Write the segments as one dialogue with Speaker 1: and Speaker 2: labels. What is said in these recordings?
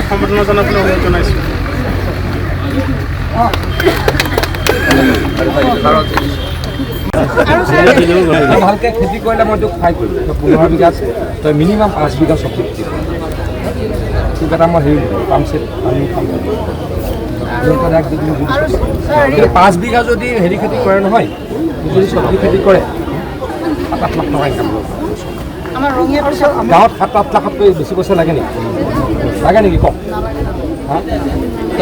Speaker 1: সম্বৰ্ধনা জনাবলৈ অনুৰোধ জনাইছোঁ।
Speaker 2: ভালকৈ খেতি কৰিলে মই তোক সহায় কৰিম। 15 বিঘা তই মিনিমাম 5 বিঘা চব্জি খেতি কৰিম। তোক এটা মই হেৰি পাম চেট আমি কাম কৰিম। 5 বিঘা যদি হেৰি খেতি কৰে নহয়, যদি চব্জি খেতি কৰে 7-8 লাখ টকা ইনকাম কৰিব। গাঁৱত 7-8 লাখতকৈ বেছি পইচা লাগে নেকি কওক? হা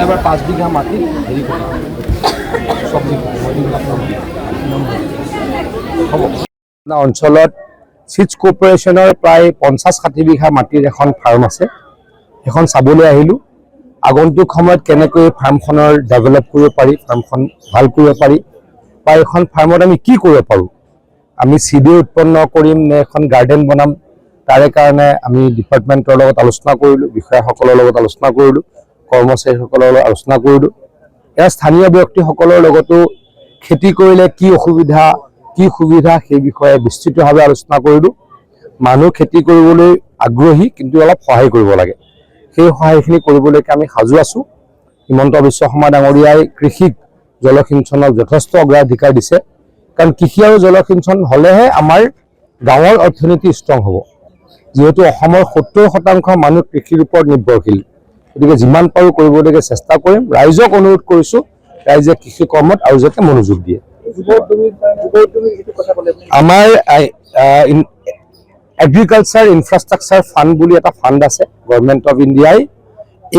Speaker 2: এবাৰ 5 বিঘা মাটি হেৰি কৰি চব্জি হ'ব। অঞ্চলত চিডছ কৰ্পৰেশ্যনৰ প্ৰায় 50-60 বিঘা মাটিৰ এখন ফাৰ্ম আছে। সেইখন চাবলৈ আহিলোঁ। আগন্তুক সময়ত কেনেকৈ ফাৰ্মখনৰ ডেভেলপ কৰিব পাৰি, ফাৰ্মখন ভাল কৰিব পাৰি, বা এখন ফাৰ্মত আমি কি কৰিব পাৰোঁ, আমি চিডি উৎপন্ন কৰিম নে এখন গাৰ্ডেন বনাম, তাৰে কাৰণে আমি ডিপাৰ্টমেণ্টৰ লগত আলোচনা কৰিলোঁ, বিষয়াসকলৰ লগত আলোচনা কৰিলোঁ, কৰ্মচাৰীসকলৰ লগত আলোচনা কৰিলোঁ। ইয়াৰ স্থানীয় ব্যক্তিসকলৰ লগতো খেতি কৰিলে কি অসুবিধা কি সুবিধা সেই বিষয়ে বিস্তৃতভাৱে আলোচনা কৰিলোঁ। মানুহ খেতি কৰিবলৈ আগ্ৰহী, কিন্তু অলপ সহায় কৰিব লাগে। সেই সহায়খিনি কৰিবলৈকে আমি সাজু আছোঁ। হিমন্ত বিশ্ব শৰ্মা ডাঙৰীয়াই কৃষিক জলসিঞ্চনক যথেষ্ট অগ্ৰাধিকাৰ দিছে, কাৰণ কৃষি আৰু জলসিঞ্চন হ'লেহে আমাৰ গাঁৱৰ অৰ্থনীতি ষ্ট্ৰং হ'ব। যিহেতু অসমৰ 70% মানুহ কৃষিৰ ওপৰত নিৰ্ভৰশীল, গতিকে যিমান পাৰোঁ কৰিবলৈকে চেষ্টা কৰিম। ৰাইজক অনুৰোধ কৰিছোঁ, ৰাইজে কৃষি কৰ্মত আৰু যাতে মনোযোগ দিয়ে। আমাৰ এগ্ৰিকালচাৰ ইনফ্ৰাষ্ট্ৰাকচাৰ ফাণ্ড বুলি এটা ফাণ্ড আছে গভৰ্ণমেণ্ট অফ ইণ্ডিয়াই।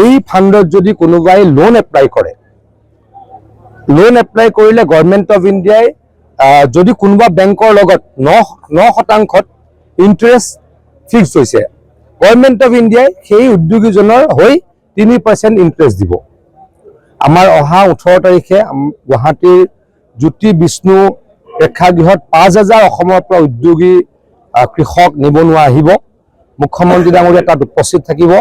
Speaker 2: এই ফাণ্ডত যদি কোনোবাই লোন এপ্লাই কৰিলে গভৰ্ণমেণ্ট অফ ইণ্ডিয়াই যদি কোনোবা বেংকৰ লগত 9% ইণ্টাৰেষ্ট ফিক্স হৈছে, গভৰ্ণমেণ্ট অফ ইণ্ডিয়াই সেই উদ্যোগীজনৰ হৈ 3% ইণ্টাৰেষ্ট দিব। আমাৰ অহা 18 তাৰিখে গুৱাহাটীৰ জ্যোতি বিষ্ণু প্ৰেক্ষাগৃহত 5000 অসমৰ পৰা উদ্যোগী কৃষক নিবনুৱা আহিব। মুখ্যমন্ত্ৰী ডাঙৰীয়া তাত উপস্থিত থাকিব।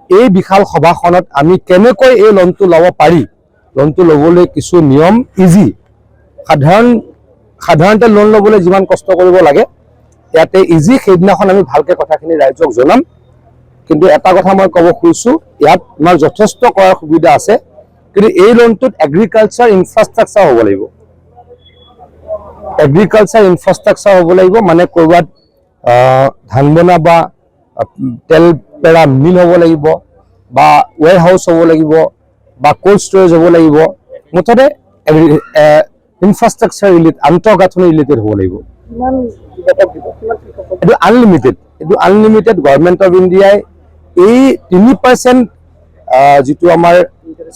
Speaker 2: এই বিশাল সভাখনত আমি কেনেকৈ এই লোনটো ল'ব পাৰি, লোনটো ল'বলৈ কিছু নিয়ম ইজি, সাধাৰণতে লোন ল'বলৈ যিমান কষ্ট কৰিব লাগে ইয়াতে ইজি, সেইদিনাখন আমি ভালকৈ কথাখিনি ৰাইজক জনাম। কিন্তু এটা কথা মই ক'ব খুজিছোঁ, ইয়াত আমাৰ যথেষ্ট কৰাৰ সুবিধা আছে, কিন্তু এই লোনটোত এগ্ৰিকালচাৰ ইনফ্ৰাষ্ট্ৰাকচাৰ হ'ব লাগিব। এগ্ৰিকালচাৰ ইনফ্ৰাষ্ট্ৰাকচাৰ হ'ব লাগিব, মানে ক'ৰবাত ধান বনা বা তেল পেৰা মিল হ'ব লাগিব, বা ৱেৰ হাউচ হ'ব লাগিব, বা কোল্ড ষ্ট'ৰেজ হ'ব লাগিব। মুঠতে ইনফ্ৰাষ্ট্ৰাকচাৰ আন্তঃগাঁথনি ৰিলেটেড হ'ব লাগিব। এইটো আনলিমিটেড গভৰ্ণমেণ্ট অফ ইণ্ডিয়াই এই 3% যিটো আমাৰ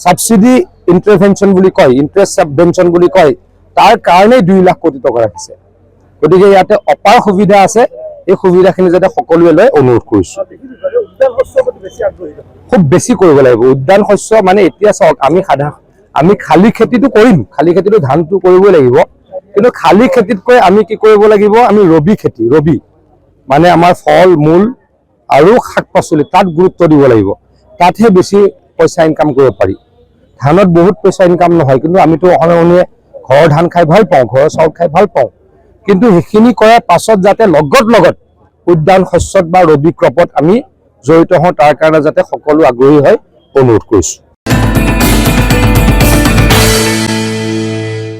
Speaker 2: ছাবচিডি ইণ্টাৰভেনশ্যন বুলি কয়, ইণ্টাৰেষ্ট ছাবভেনশ্যন বুলি কয়, তাৰ কাৰণেই 2 লাখ কোটি টকা ৰাখিছে। গতিকে ইয়াতে অপাৰ সুবিধা আছে, এই সুবিধাখিনি যাতে সকলোৱে লয় অনুৰোধ কৰিছোঁ। খুব বেছি কৰিব লাগিব উদ্যান শস্য। মানে এতিয়া চাওক, আমি খালী খেতিটো কৰিম, খালী খেতিটো ধানটো কৰিবই লাগিব, কিন্তু খালী খেতিতকৈ আমি কি কৰিব লাগিব, আমি ৰবি খেতি, মানে আমাৰ ফল মূল আৰু শাক পাচলি, তাত গুৰুত্ব দিব লাগিব। তাতহে বেছি পইচা ইনকাম কৰিব পাৰি। ধানত বহুত পইচা ইনকাম নহয়, কিন্তু আমিতো অসমীয়া মানুহে ঘৰৰ ধান খাই ভাল পাওঁ, ঘৰৰ চাউল খাই ভাল পাওঁ, কিন্তু সেইখিনি কৰাৰ পাছত যাতে লগত উদ্যান শস্যত বা ৰবি ক্ৰপত আমি জড়িত হওঁ, তাৰ কাৰণে যাতে সকলো আগ্ৰহী হয় অনুৰোধ কৰিছোঁ।